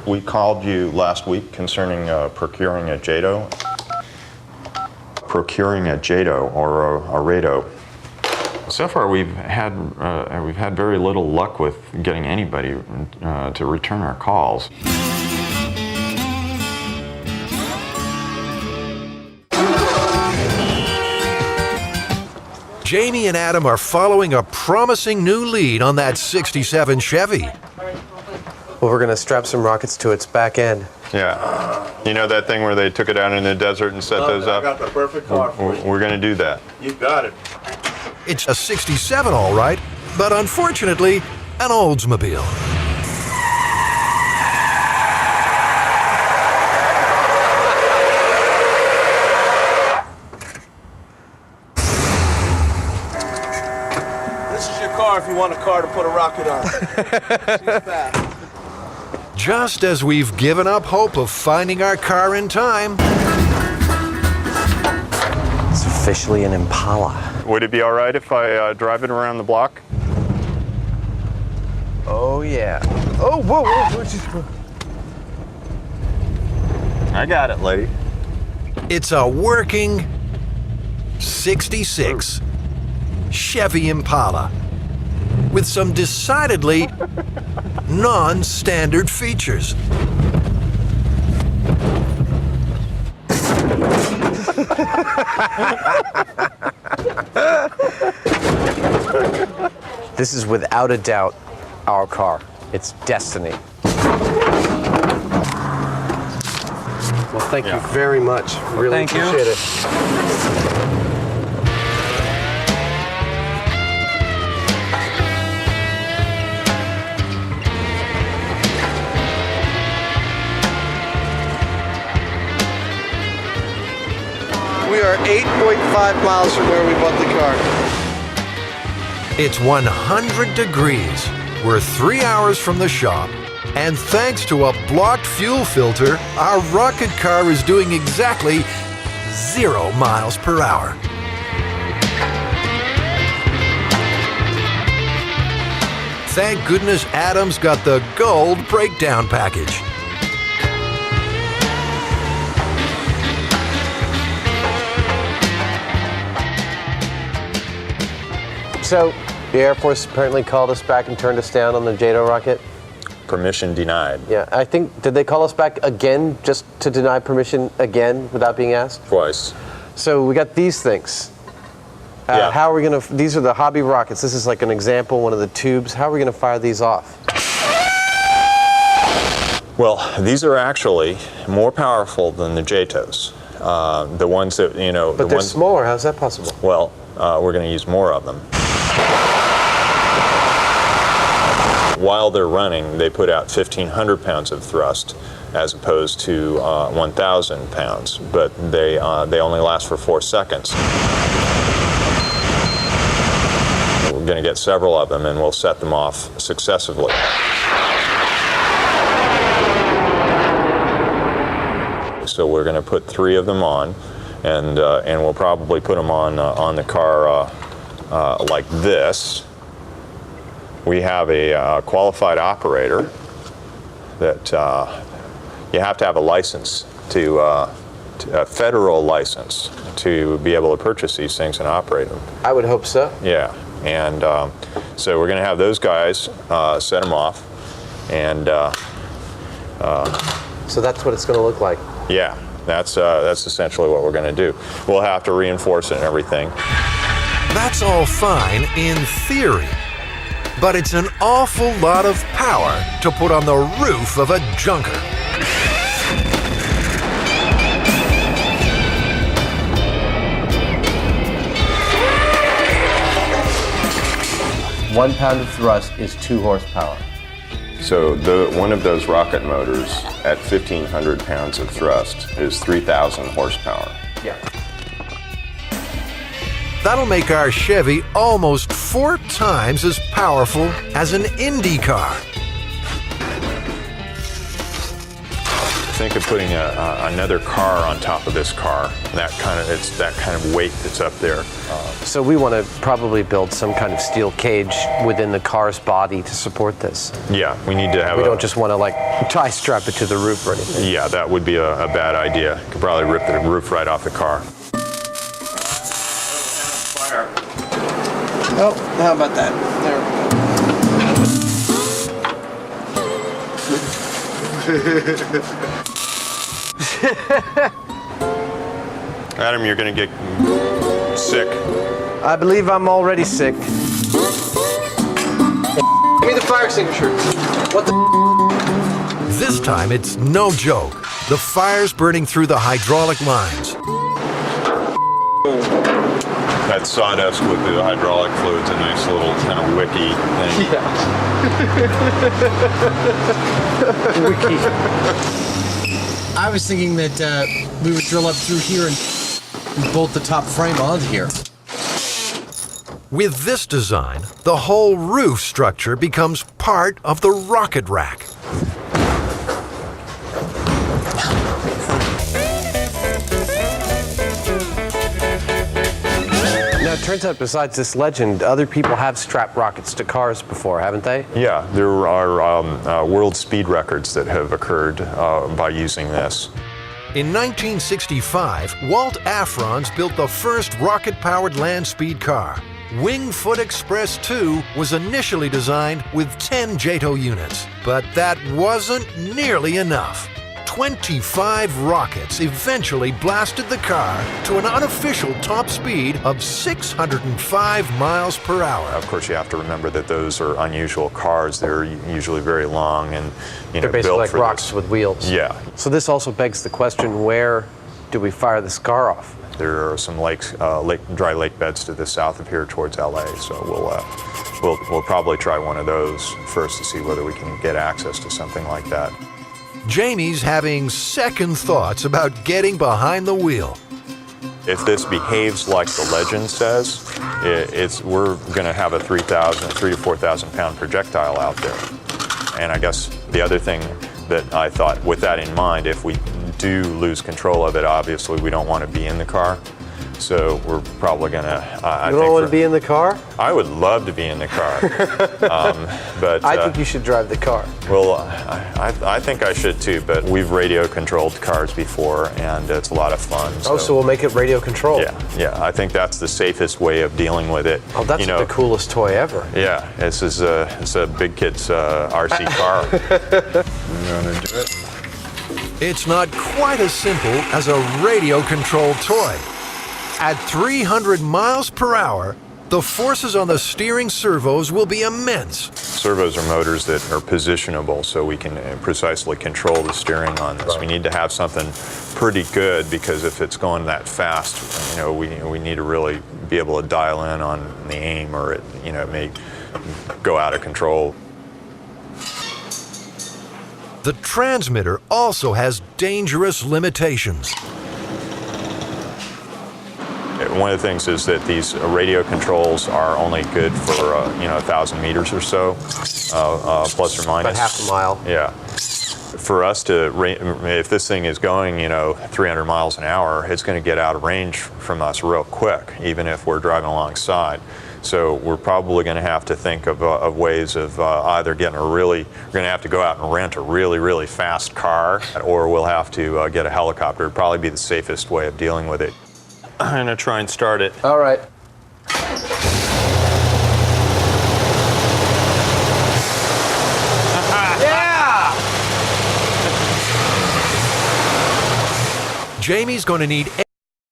We called you last week concerning procuring a JATO. Procuring a JATO or a RATO. So far, we've had very little luck with getting anybody to return our calls. Jamie and Adam are following a promising new lead on that 67 Chevy. Well, we're going to strap some rockets to its back end. Yeah. You know that thing where they took it out in the desert and set those up? I got the perfect car for you. We're going to do that. You got it. It's a 67, all right, but unfortunately, an Oldsmobile. This is your car if you want a car to put a rocket on. She's fast. Just as we've given up hope of finding our car in time. It's officially an Impala. Would it be all right if I drive it around the block? Oh, yeah. Oh, whoa, whoa. I got it, lady. It's a working 66 Chevy Impala with some decidedly non-standard features. This is without a doubt our car. It's destiny. Well, thank you very much. Really appreciate it. We are 8.5 miles from where we bought the car. It's 100 degrees. We're 3 hours from the shop. And thanks to a blocked fuel filter, our rocket car is doing exactly 0 miles per hour. Thank goodness Adam's got the gold breakdown package. So, the Air Force apparently called us back and turned us down on the JATO rocket? Permission denied. Yeah, I think, did they call us back again just to deny permission again without being asked? Twice. So we got these things. Yeah. How are we going to, these are the hobby rockets. This is like an example, one of the tubes. How are we going to fire these off? Well, these are actually more powerful than the JATOs. The ones that, you know... But they're smaller. How's that possible? Well, we're going to use more of them. While they're running, they put out 1,500 pounds of thrust as opposed to 1,000 pounds, but they only last for 4 seconds. We're going to get several of them and we'll set them off successively. So we're going to put 3 of them on, and we'll probably put them on the car like this. We have a qualified operator that you have to have a license a federal license to be able to purchase these things and operate them. I would hope so. Yeah, and so we're going to have those guys set them off, and so that's what it's going to look like. yeah, that's essentially what we're going to do. We'll have to reinforce it and everything. That's all fine in theory, but it's an awful lot of power to put on the roof of a junker. One pound of thrust is 2 horsepower. So one of those rocket motors at 1,500 pounds of thrust is 3,000 horsepower. Yeah. That'll make our Chevy almost 4 times as powerful as an Indy car. think of putting another car on top of this car. It's that kind of weight that's up there. So we want to probably build some kind of steel cage within the car's body to support this. Yeah, we need to have. We don't just want to like tie strap it to the roof or anything. Yeah, that would be a bad idea. Could probably rip the roof right off the car. Fire. Oh, how about that? There we go. Adam, you're going to get sick. I believe I'm already sick. Give me the fire extinguisher. What the? This time it's no joke. The fire's burning through the hydraulic lines. That sawdust with the hydraulic fluid's a nice little kind of wicky thing. Yeah. Wiki. I was thinking that we would drill up through here and bolt the top frame onto here. With this design, the whole roof structure becomes part of the rocket rack. Now, it turns out besides this legend, other people have strapped rockets to cars before, haven't they? Yeah, there are world speed records that have occurred by using this. In 1965, Walt Afrons built the first rocket-powered land speed car. Wingfoot Express 2 was initially designed with 10 JATO units, but that wasn't nearly enough. 25 rockets eventually blasted the car to an unofficial top speed of 605 miles per hour. Of course, you have to remember that those are unusual cars. They're usually very long and They're basically built like for rocks this. with wheels. Yeah. So this also begs the question, where do we fire this car off? There are some lakes, dry lake beds to the south of here towards LA, so we'll probably try one of those first to see whether we can get access to something like that. Jamie's having second thoughts about getting behind the wheel. If this behaves like the legend says, we're going to have a 3 to 4,000 pound projectile out there. And I guess the other thing that I thought, with that in mind, if we do lose control of it, obviously we don't want to be in the car. So we're probably going to... You don't want to be in the car? I would love to be in the car. But I think you should drive the car. Well, I think I should too, but we've radio-controlled cars before, and it's a lot of fun. Oh, so we'll make it radio controlled? Yeah, I think that's the safest way of dealing with it. Oh, that's the coolest toy ever. Yeah, it's a big kid's RC car. You want to do it? It's not quite as simple as a radio-controlled toy. At 300 miles per hour, the forces on the steering servos will be immense. Servos are motors that are positionable, so we can precisely control the steering on this. Right. We need to have something pretty good, because if it's going that fast, we need to really be able to dial in on the aim, or it may go out of control. The transmitter also has dangerous limitations. One of the things is that these radio controls are only good for 1,000 meters or so, plus or minus. About half a mile. Yeah. For us to, if this thing is going 300 miles an hour, it's going to get out of range from us real quick, even if we're driving alongside. So we're probably going to have to think of ways of either getting we're going to have to go out and rent a really, really fast car, or we'll have to get a helicopter. It'd probably be the safest way of dealing with it. I'm going to try and start it. All right. Jamie's going to need